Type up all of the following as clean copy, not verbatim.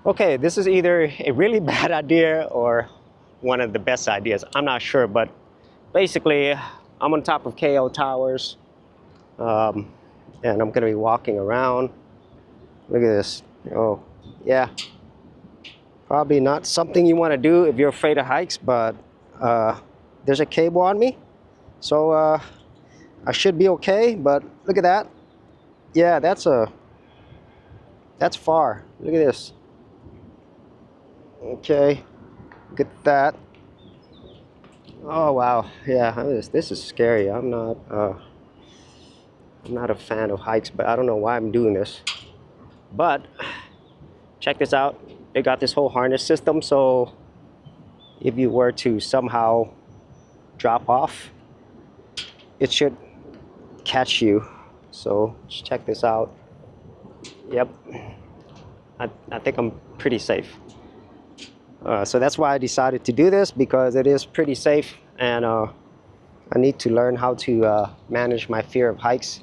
Okay, this is either a really bad idea or one of the best ideas. I'm not sure, but basically, I'm on top of KO Towers, and I'm gonna be walking around. Look at this. Oh, yeah. Probably not something you want to do if you're afraid of heights, but there's a cable on me, so I should be okay. But look at that. Yeah, that's far. Look at this. Okay, look at that. Oh wow, yeah, this is scary. I'm not a fan of hikes, but I don't know why I'm doing this. But check this out. They got this whole harness system, so if you were to somehow drop off, it should catch you. So check this out. Yep, I think I'm pretty safe. So that's why I decided to do this, because it is pretty safe, and I need to learn how to manage my fear of heights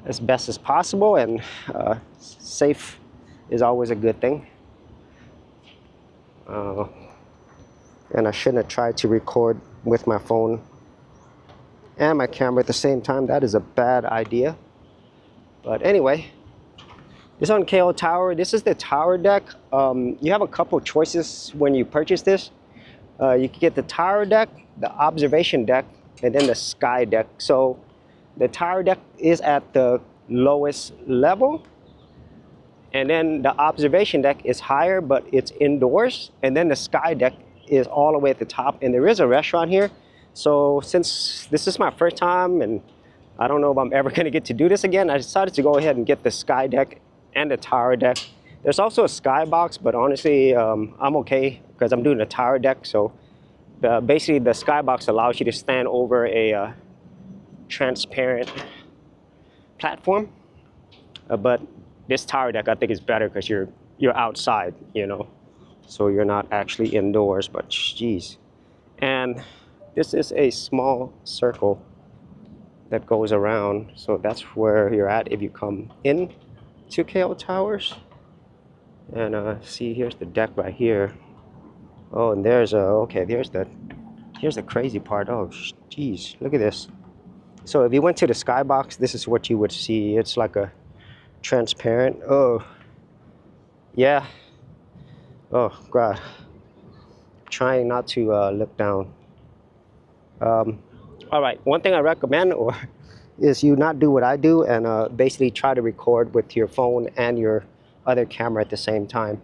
as best as possible, and safe is always a good thing. And I shouldn't have tried to record with my phone and my camera at the same time. That is a bad idea. But anyway, this on KO Tower. This is the tower deck. You have a couple choices when you purchase this. You can get the tower deck, the observation deck, and then the sky deck. So the tower deck is at the lowest level, and then the observation deck is higher, but it's indoors, and then the sky deck is all the way at the top. And there is a restaurant here. So since this is my first time and I don't know if I'm ever going to get to do this again, I decided to go ahead and get the sky deck and the tower deck. There's also a skybox, but honestly I'm okay because I'm doing the tower deck. So basically the skybox allows you to stand over a transparent platform, but this tower deck I think is better because you're outside, you know, so you're not actually indoors. But geez, and this is a small circle that goes around, so that's where you're at if you come in to KO Towers. And see, here's the deck right here. Oh, and there's okay, here's the crazy part. Oh geez, look at this. So if you went to the skybox, this is what you would see. It's like a transparent. Oh yeah. Oh god, trying not to look down. All right, one thing I recommend is you not do what I do and basically try to record with your phone and your other camera at the same time.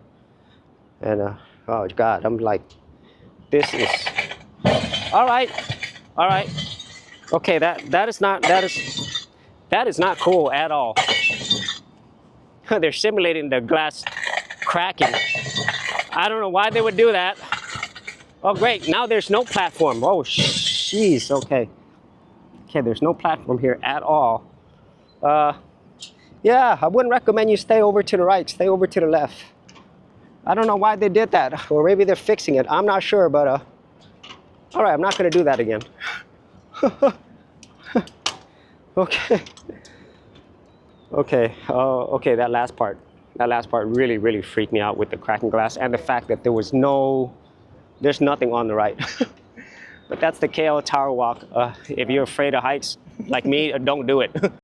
And oh god, I'm like, this is all right. Okay, that is not cool at all. They're simulating the glass cracking. I don't know why they would do that. Oh great, now there's no platform. Oh jeez, okay, there's no platform here at all. Yeah, I wouldn't recommend you stay over to the right, stay over to the left. I don't know why they did that, or maybe they're fixing it, I'm not sure. But all right, I'm not gonna do that again. Okay. Okay, that last part really freaked me out with the cracking glass and the fact that there's nothing on the right. But that's the KO Tower walk. If you're afraid of heights like me, don't do it.